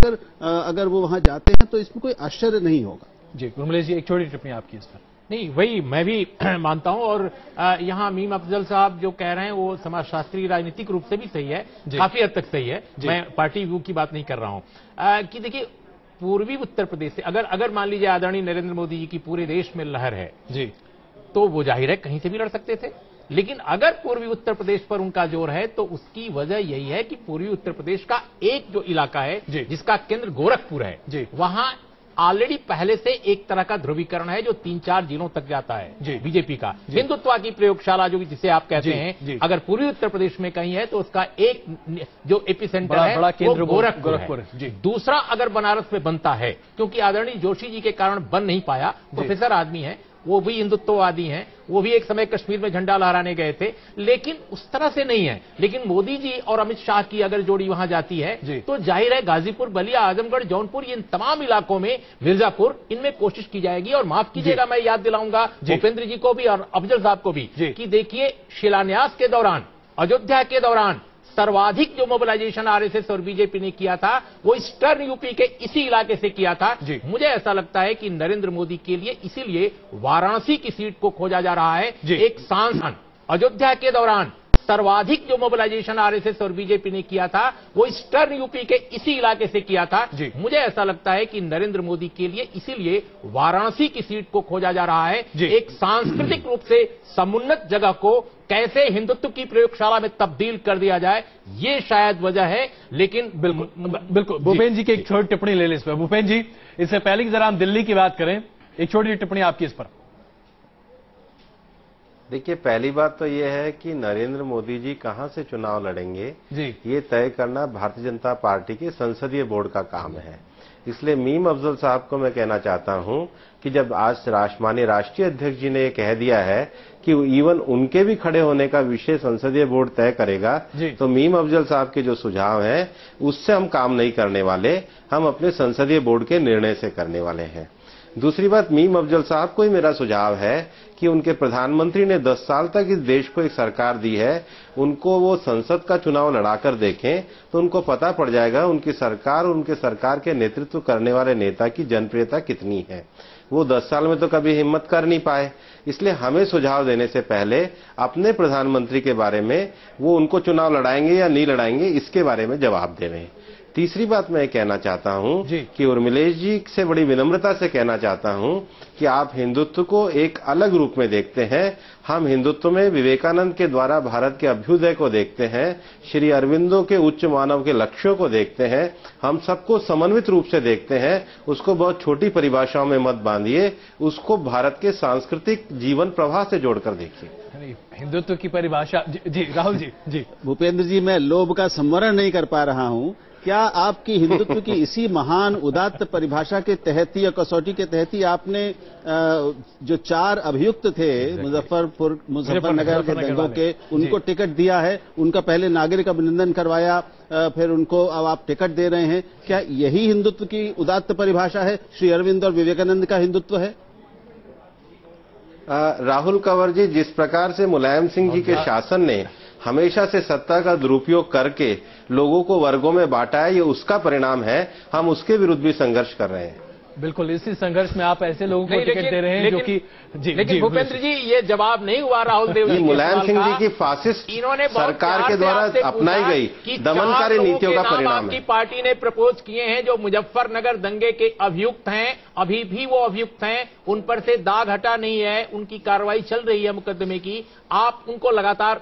देखकर अगर वो वहां जाते हैं तो इसमें कोई आश्चर्य नहीं होगा। जी उर्मिलेश जी, एक छोटी टिप्पणी आपकी इस पर। नहीं, वही मैं भी मानता हूं। और यहाँ मीम अफजल साहब जो कह रहे हैं वो समाजशास्त्री राजनीतिक रूप से भी सही है, काफी हद तक सही है। मैं पार्टी व्यू की बात नहीं कर रहा हूं कि देखिए पूर्वी उत्तर प्रदेश से अगर मान लीजिए आदरणीय नरेंद्र मोदी जी की पूरे देश में लहर है जी, तो वो जाहिर है कहीं से भी लड़ सकते थे। लेकिन अगर पूर्वी उत्तर प्रदेश पर उनका जोर है तो उसकी वजह यही है कि पूर्वी उत्तर प्रदेश का एक जो इलाका है जिसका केंद्र गोरखपुर है, वहां ऑलरेडी पहले से एक तरह का ध्रुवीकरण है जो 3-4 जिलों तक जाता है बीजेपी का। हिंदुत्व की प्रयोगशाला जो जिसे आप कहते हैं, अगर पूर्वी उत्तर प्रदेश में कहीं है तो उसका एक जो एपिसेंटर है बड़ा केंद्र वो गोरखपुर है। दूसरा अगर बनारस में बनता है, क्योंकि आदरणीय जोशी जी के कारण बन नहीं पाया, प्रोफेसर आदमी है, वो भी हिंदुत्ववादी हैं, वो भी एक समय कश्मीर में झंडा लहराने गए थे, लेकिन उस तरह से नहीं है। लेकिन मोदी जी और अमित शाह की अगर जोड़ी वहां जाती है तो जाहिर है गाजीपुर, बलिया, आजमगढ़, जौनपुर, इन तमाम इलाकों में, मिर्जापुर, इनमें कोशिश की जाएगी। और माफ कीजिएगा, मैं याद दिलाऊंगा भूपेंद्र जी को भी और अफजल साहब को भी कि देखिए शिलान्यास के दौरान, अयोध्या के दौरान सर्वाधिक जो मोबिलाइजेशन आरएसएस और बीजेपी ने किया था वो ईस्टर्न यूपी के इसी इलाके से किया था। मुझे ऐसा लगता है कि नरेंद्र मोदी के लिए इसीलिए वाराणसी की सीट को खोजा जा रहा है। एक सांसद अयोध्या के दौरान सर्वाधिक जो मोबिलाइजेशन आरएसएस और बीजेपी ने किया था वो ईस्टर्न यूपी के इसी इलाके से किया था। मुझे ऐसा लगता है कि नरेंद्र मोदी के लिए इसीलिए वाराणसी की सीट को खोजा जा रहा है। एक सांस्कृतिक रूप से समुन्नत जगह को कैसे हिंदुत्व की प्रयोगशाला में तब्दील कर दिया जाए, ये शायद वजह है। लेकिन बिल्कुल भूपेंद्र जी की एक छोटी टिप्पणी ले लें इस पर। भूपेंद्र जी, इससे पहले कि जरा हम दिल्ली की बात करें, एक छोटी टिप्पणी आपकी इस पर। देखिए, पहली बात तो यह है कि नरेंद्र मोदी जी कहां से चुनाव लड़ेंगे ये तय करना भारतीय जनता पार्टी के संसदीय बोर्ड का काम है। इसलिए मीम अफजल साहब को मैं कहना चाहता हूं कि जब आज माननीय राष्ट्रीय अध्यक्ष जी ने ये कह दिया है कि इवन उनके भी खड़े होने का विषय संसदीय बोर्ड तय करेगा, तो मीम अफजल साहब के जो सुझाव हैं उससे हम काम नहीं करने वाले, हम अपने संसदीय बोर्ड के निर्णय से करने वाले हैं। दूसरी बात, मीम अफजल साहब को ही मेरा सुझाव है कि उनके प्रधानमंत्री ने 10 साल तक इस देश को एक सरकार दी है, उनको वो संसद का चुनाव लड़ाकर देखें तो उनको पता पड़ जाएगा उनकी सरकार और उनके सरकार के नेतृत्व करने वाले नेता की जनप्रियता कितनी है। वो 10 साल में तो कभी हिम्मत कर नहीं पाए। इसलिए हमें सुझाव देने से पहले अपने प्रधानमंत्री के बारे में, वो उनको चुनाव लड़ाएंगे या नहीं लड़ाएंगे, इसके बारे में जवाब दे रहे हैं। तीसरी बात मैं कहना चाहता हूं कि उर्मिलेश जी से बड़ी विनम्रता से कहना चाहता हूं कि आप हिंदुत्व को एक अलग रूप में देखते हैं। हम हिंदुत्व में विवेकानंद के द्वारा भारत के अभ्युदय को देखते हैं, श्री अरविंदो के उच्च मानव के लक्ष्यों को देखते हैं, हम सबको समन्वित रूप से देखते हैं। उसको बहुत छोटी परिभाषाओं में मत बांधिए, उसको भारत के सांस्कृतिक जीवन प्रवाह से जोड़कर देखिए। हिंदुत्व की परिभाषा जी राहुल जी। भूपेंद्र जी, मैं लोभ का संवरण नहीं कर पा रहा हूं। क्या आपकी हिंदुत्व की इसी महान उदात्त परिभाषा के तहत ही या कसौटी के तहत ही आपने जो 4 अभियुक्त थे मुजफ्फरनगर के दंगों के, उनको टिकट दिया है, उनका पहले नागरिक अभिनंदन करवाया, फिर उनको अब आप टिकट दे रहे हैं? क्या यही हिंदुत्व की उदात्त परिभाषा है, श्री अरविंद और विवेकानंद का हिंदुत्व है? राहुल कंवर जी, जिस प्रकार से मुलायम सिंह जी के शासन ने हमेशा से सत्ता का दुरुपयोग करके लोगों को वर्गों में बांटा है, ये उसका परिणाम है। हम उसके विरुद्ध भी संघर्ष कर रहे हैं। बिल्कुल, इसी संघर्ष में आप ऐसे लोगों को टिकट दे रहे हैं जो कि लेकिन भूपेंद्र जी, ये जवाब नहीं हुआ राहुल देव जी। मुलायम सिंह जी की फासिस्ट सरकार के द्वारा अपनाई गई दमनकारी नीतियों का परिणाम है। आपकी पार्टी ने प्रपोज किए हैं जो मुजफ्फरनगर दंगे के अभियुक्त हैं, अभी भी वो अभियुक्त हैं, उन पर से दाग हटा नहीं है, उनकी कार्रवाई चल रही है मुकदमे की। आप उनको लगातार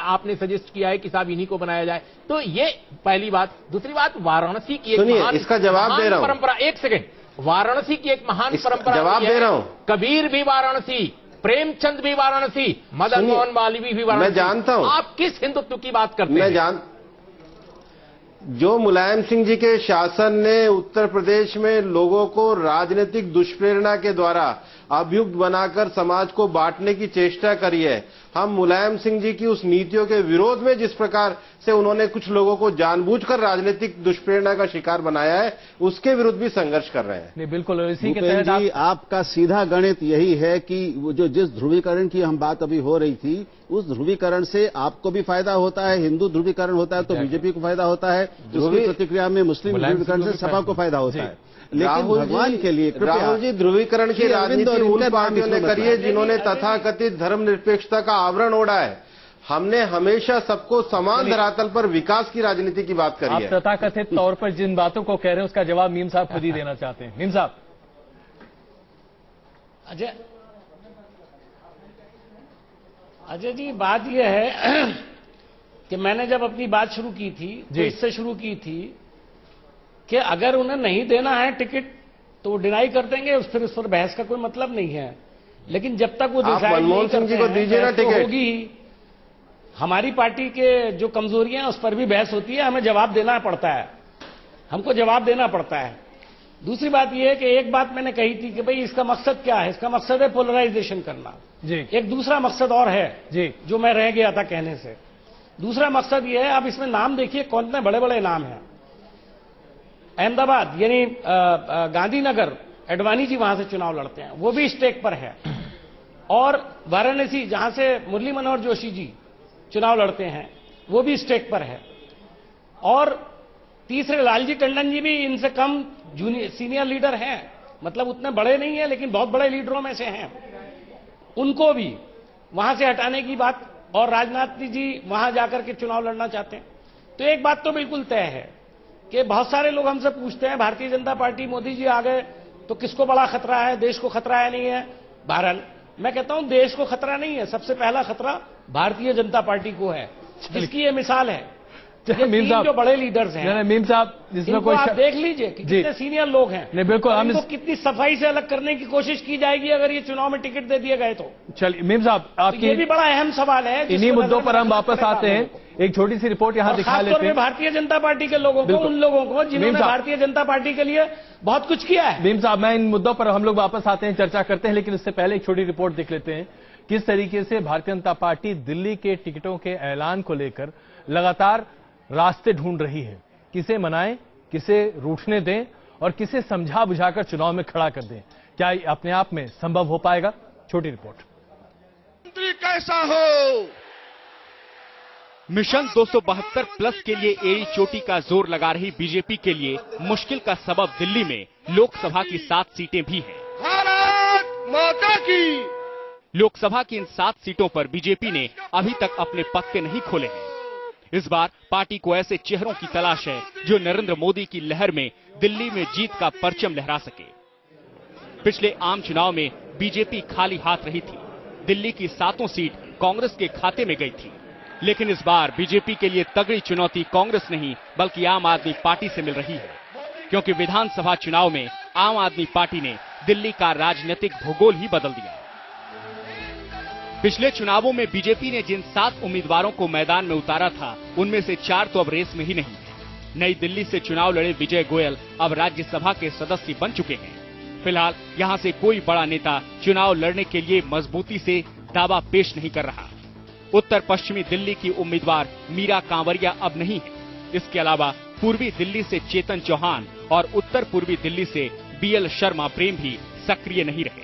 आपने सजेस्ट किया है कि साहब इन्हीं को बनाया जाए। तो ये पहली बात। दूसरी बात, वाराणसी की एक इसका जवाब दे रहा हूं, परंपरा, एक सेकेंड, वाराणसी की एक महान परंपरा जवाब दे रहा हूं। कबीर भी वाराणसी, प्रेमचंद भी वाराणसी, मदन मोहन मालवीय भी वाराणसी। मैं जानता हूं आप किस हिंदुत्व की बात करते हैं? जो मुलायम सिंह जी के शासन ने उत्तर प्रदेश में लोगों को राजनीतिक दुष्प्रेरणा के द्वारा अभियुक्त बनाकर समाज को बांटने की चेष्टा करी है। हम मुलायम सिंह जी की उस नीतियों के विरोध में जिस प्रकार से उन्होंने कुछ लोगों को जानबूझकर राजनीतिक दुष्प्रेरणा का शिकार बनाया है, उसके विरुद्ध भी संघर्ष कर रहे हैं। नहीं, बिल्कुल। इसी के भूपेन तहत जी, आपका सीधा गणित यही है कि वो जो जिस ध्रुवीकरण की हम बात अभी हो रही थी, उस ध्रुवीकरण से आपको भी फायदा होता है, हिंदू ध्रुवीकरण होता है तो बीजेपी को फायदा होता है, उसकी प्रतिक्रिया में मुस्लिम ध्रुवीकरण से सपा को फायदा होता है। लेकिन भगवान के लिए राहुल जी, ध्रुवीकरण की राजनीति उन पार्टियों ने करी है जिन्होंने तथाकथित धर्मनिरपेक्षता का आवरण ओढ़ा है। हमने हमेशा सबको समान धरातल पर विकास की राजनीति की बात करी है। आप तथाकथित तौर पर जिन बातों को कह रहे हैं उसका जवाब मीम साहब खुद ही देना चाहते हैं। मीम साहब। अजय जी, बात यह है कि मैंने जब अपनी बात शुरू की थी तो इससे शुरू की थी कि अगर उन्हें नहीं देना है टिकट तो वो डिनाई कर देंगे, फिर उस पर बहस का कोई मतलब नहीं है। लेकिन जब तक वो मनमोहन सिंह जी को दीजिए ना टिकट, होगी। हमारी पार्टी के जो कमजोरियां हैं उस पर भी बहस होती है, हमें जवाब देना पड़ता है, हमको जवाब देना पड़ता है। दूसरी बात यह है कि एक बात मैंने कही थी कि भाई इसका मकसद क्या है, इसका मकसद है पोलराइजेशन करना जी। एक दूसरा मकसद और है जी, जो मैं रह गया था कहने से। दूसरा मकसद यह है, अब इसमें नाम देखिए कौन से बड़े बड़े नाम हैं। अहमदाबाद यानी गांधीनगर, एडवाणी जी वहां से चुनाव लड़ते हैं, वो भी स्टेक पर है। और वाराणसी जहां से मुरली मनोहर जोशी जी चुनाव लड़ते हैं, वो भी स्टेक पर है। और तीसरे लालजी टंडन जी भी इनसे कम सीनियर लीडर हैं, मतलब उतने बड़े नहीं है लेकिन बहुत बड़े लीडरों में से हैं, उनको भी वहां से हटाने की बात। और राजनाथ जी वहां जाकर के चुनाव लड़ना चाहते हैं। तो एक बात तो बिल्कुल तय है कि बहुत सारे लोग हमसे पूछते हैं भारतीय जनता पार्टी, मोदी जी आ गए तो किसको बड़ा खतरा है, देश को खतरा है नहीं है। बहरहाल मैं कहता हूं देश को खतरा नहीं है, सबसे पहला खतरा भारतीय जनता पार्टी को है, जिसकी ये मिसाल है। मीम साहब जो बड़े लीडर्स हैं, मीम साहब, जिसमें कोई आप देख लीजिए कि कितने सीनियर लोग हैं। नहीं, बिल्कुल हम इनको कितनी सफाई से अलग करने की कोशिश की जाएगी अगर ये चुनाव में टिकट दे दिए गए तो। चलिए मीम साहब, आपकी ये भी बड़ा अहम सवाल है। इन्हीं मुद्दों पर हम वापस आते हैं। एक छोटी सी रिपोर्ट यहां दिखा लेते हैं। भारतीय जनता पार्टी के लोगों को, उन लोगों को जिन्होंने भारतीय जनता पार्टी के लिए बहुत कुछ किया है। मीम साहब, मैं इन मुद्दों पर हम लोग वापस आते हैं, चर्चा करते हैं, लेकिन इससे पहले एक छोटी रिपोर्ट देख लेते हैं किस तरीके से भारतीय जनता पार्टी दिल्ली के टिकटों के ऐलान को लेकर लगातार रास्ते ढूंढ रही है। किसे मनाएं, किसे रूठने दें और किसे समझा बुझाकर चुनाव में खड़ा कर दें। क्या ये अपने आप में संभव हो पाएगा? छोटी रिपोर्ट। मंत्री कैसा हो? मिशन 272 प्लस के लिए एड़ी चोटी का जोर लगा रही बीजेपी के लिए मुश्किल का सबब दिल्ली में लोकसभा की 7 सीटें भी हैं। भारत माता की। लोकसभा की इन 7 सीटों पर बीजेपी ने अभी तक अपने पत्ते नहीं खोले हैं। इस बार पार्टी को ऐसे चेहरों की तलाश है जो नरेंद्र मोदी की लहर में दिल्ली में जीत का परचम लहरा सके। पिछले आम चुनाव में बीजेपी खाली हाथ रही थी, दिल्ली की 7 सीट कांग्रेस के खाते में गई थी। लेकिन इस बार बीजेपी के लिए तगड़ी चुनौती कांग्रेस नहीं बल्कि आम आदमी पार्टी से मिल रही है, क्योंकि विधानसभा चुनाव में आम आदमी पार्टी ने दिल्ली का राजनीतिक भूगोल ही बदल दिया। पिछले चुनावों में बीजेपी ने जिन 7 उम्मीदवारों को मैदान में उतारा था, उनमें से 4 तो अब रेस में ही नहीं है। नई दिल्ली से चुनाव लड़े विजय गोयल अब राज्यसभा के सदस्य बन चुके हैं। फिलहाल यहां से कोई बड़ा नेता चुनाव लड़ने के लिए मजबूती से दावा पेश नहीं कर रहा। उत्तर पश्चिमी दिल्ली की उम्मीदवार मीरा कांवरिया अब नहीं है। इसके अलावा पूर्वी दिल्ली से चेतन चौहान और उत्तर पूर्वी दिल्ली से बीएल शर्मा प्रेम भी सक्रिय नहीं रहे।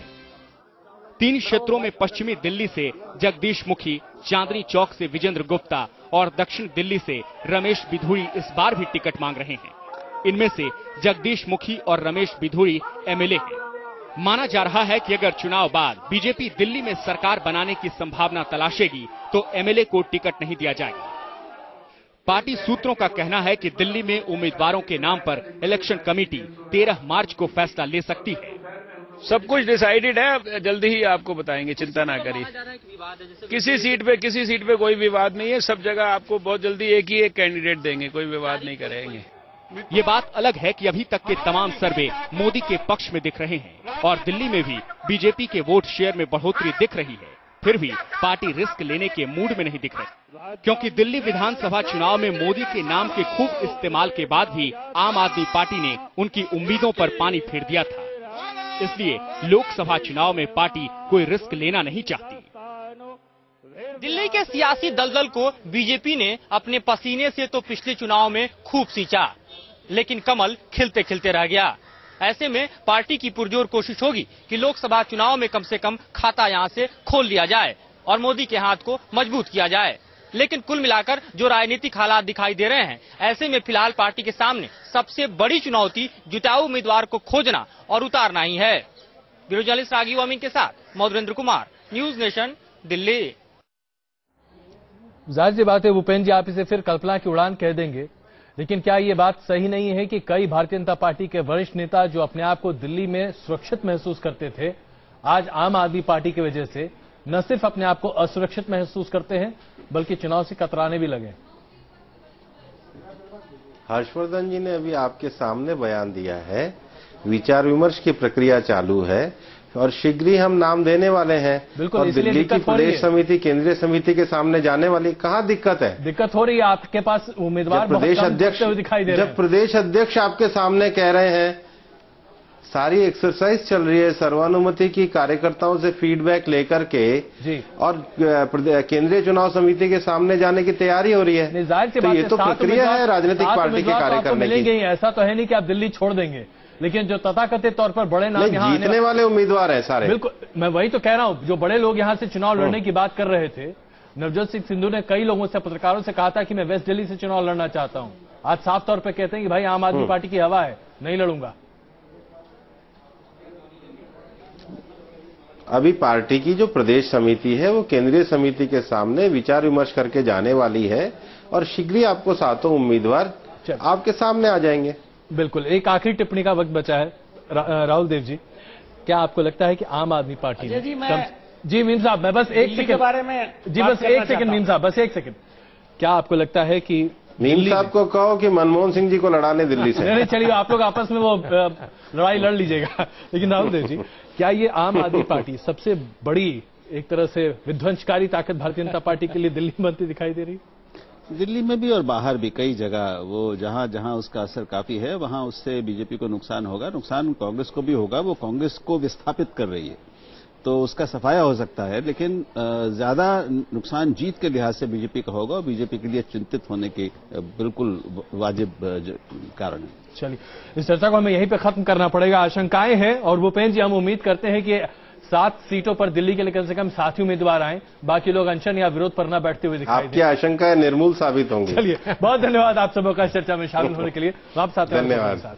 3 क्षेत्रों में पश्चिमी दिल्ली से जगदीश मुखी, चांदनी चौक से विजेंद्र गुप्ता और दक्षिण दिल्ली से रमेश बिधूरी इस बार भी टिकट मांग रहे हैं। इनमें से जगदीश मुखी और रमेश बिधूरी एमएलए हैं। माना जा रहा है कि अगर चुनाव बाद बीजेपी दिल्ली में सरकार बनाने की संभावना तलाशेगी तो एमएलए को टिकट नहीं दिया जाएगा। पार्टी सूत्रों का कहना है कि दिल्ली में उम्मीदवारों के नाम पर इलेक्शन कमेटी 13 मार्च को फैसला ले सकती है। सब कुछ डिसाइडेड है, जल्दी ही आपको बताएंगे, चिंता ना करिए। किसी सीट पे कोई विवाद नहीं है, सब जगह आपको बहुत जल्दी एक ही एक कैंडिडेट देंगे, कोई विवाद नहीं करेंगे। ये बात अलग है कि अभी तक के तमाम सर्वे मोदी के पक्ष में दिख रहे हैं और दिल्ली में भी बीजेपी के वोट शेयर में बढ़ोतरी दिख रही है। फिर भी पार्टी रिस्क लेने के मूड में नहीं दिख रही, क्योंकि दिल्ली विधानसभा चुनाव में मोदी के नाम के खूब इस्तेमाल के बाद भी आम आदमी पार्टी ने उनकी उम्मीदों पर पानी फेर दिया था। इसलिए लोकसभा चुनाव में पार्टी कोई रिस्क लेना नहीं चाहती। दिल्ली के सियासी दलदल को बीजेपी ने अपने पसीने से तो पिछले चुनाव में खूब सींचा, लेकिन कमल खिलते खिलते रह गया। ऐसे में पार्टी की पुरजोर कोशिश होगी कि लोकसभा चुनाव में कम से कम खाता यहां से खोल लिया जाए और मोदी के हाथ को मजबूत किया जाए। लेकिन कुल मिलाकर जो राजनीतिक हालात दिखाई दे रहे हैं, ऐसे में फिलहाल पार्टी के सामने सबसे बड़ी चुनौती जिताऊ उम्मीदवार को खोजना और उतारना ही है। ब्यूरो जर्नलिस्ट राघव अमीन के साथ मधुरेंद्र कुमार, न्यूज नेशन, दिल्ली। जाहिर सी बात है भूपेंद्र जी, आप इसे फिर कल्पना की उड़ान कह देंगे, लेकिन क्या ये बात सही नहीं है कि कई भारतीय जनता पार्टी के वरिष्ठ नेता जो अपने आप को दिल्ली में सुरक्षित महसूस करते थे, आज आम आदमी पार्टी की वजह से न सिर्फ अपने आप को असुरक्षित महसूस करते हैं बल्कि चुनाव से कतराने भी लगे? हर्षवर्धन जी ने अभी आपके सामने बयान दिया है, विचार विमर्श की प्रक्रिया चालू है और शीघ्र ही हम नाम देने वाले हैं। बिल्कुल, और दिल्ली की प्रदेश समिति, केंद्रीय समिति के सामने जाने वाली, कहाँ दिक्कत है? दिक्कत हो रही है, आपके पास उम्मीदवार प्रदेश अध्यक्ष दिखाई दे रहे हैं। जब प्रदेश अध्यक्ष आपके सामने कह रहे हैं, सारी एक्सरसाइज चल रही है सर्वानुमति की, कार्यकर्ताओं से फीडबैक लेकर के जी, और केंद्रीय चुनाव समिति के सामने जाने की तैयारी हो रही है। जाहिर सी बात ये तो प्रक्रिया है राजनीतिक पार्टी के कार्य करने की। ऐसा तो है नहीं कि आप दिल्ली छोड़ देंगे, लेकिन जो तथाकथित तौर पर बड़े नाम यहाँ जीतने वाले उम्मीदवार हैं सारे। बिल्कुल, मैं वही तो कह रहा हूँ, जो बड़े लोग यहाँ से चुनाव लड़ने की बात कर रहे थे। नवजोत सिंह सिद्धू ने कई लोगों से, पत्रकारों से कहा था कि मैं वेस्ट दिल्ली से चुनाव लड़ना चाहता हूँ। आज साफ तौर पर कहते हैं कि भाई आम आदमी पार्टी की हवा है, नहीं लड़ूंगा। अभी पार्टी की जो प्रदेश समिति है वो केंद्रीय समिति के सामने विचार विमर्श करके जाने वाली है और शीघ्र ही आपको सातों उम्मीदवार आपके सामने आ जाएंगे। बिल्कुल, एक आखिरी टिप्पणी का वक्त बचा है। राहुल देव जी, क्या आपको लगता है कि आम आदमी पार्टी जी मीम साहब, मैं बस एक सेकंड बारे में जी, बस एक सेकंड मीम साहब, बस एक सेकंड, क्या आपको लगता है कि मीम साहब को कहो कि मनमोहन सिंह जी को लड़ाने दिल्ली से? नहीं, चलिए आप लोग आपस में वो लड़ाई लड़ लीजिएगा। लेकिन राहुल देव जी, क्या ये आम आदमी पार्टी सबसे बड़ी एक तरह से विध्वंसकारी ताकत भारतीय जनता पार्टी के लिए दिल्ली में बनती दिखाई दे रही? दिल्ली में भी और बाहर भी कई जगह वो जहां जहां उसका असर काफी है, वहां उससे बीजेपी को नुकसान होगा, नुकसान कांग्रेस को भी होगा। वो कांग्रेस को विस्थापित कर रही है तो उसका सफाया हो सकता है, लेकिन ज्यादा नुकसान जीत के लिहाज से बीजेपी का होगा और बीजेपी के लिए चिंतित होने के बिल्कुल वाजिब कारण है। चलिए, इस चर्चा को हमें यहीं पे खत्म करना पड़ेगा। आशंकाएं हैं और भूपेंद्र जी, हम उम्मीद करते हैं कि 7 सीटों पर दिल्ली के लिए कम से कम 7 ही उम्मीदवार आए, बाकी लोग अनशन या विरोध पर न बैठते हुए दिखाई आपकी आशंकाएं निर्मूल साबित होंगी। चलिए, बहुत धन्यवाद आप सबों का चर्चा में शामिल होने के लिए। वापस आते हैं। धन्यवाद।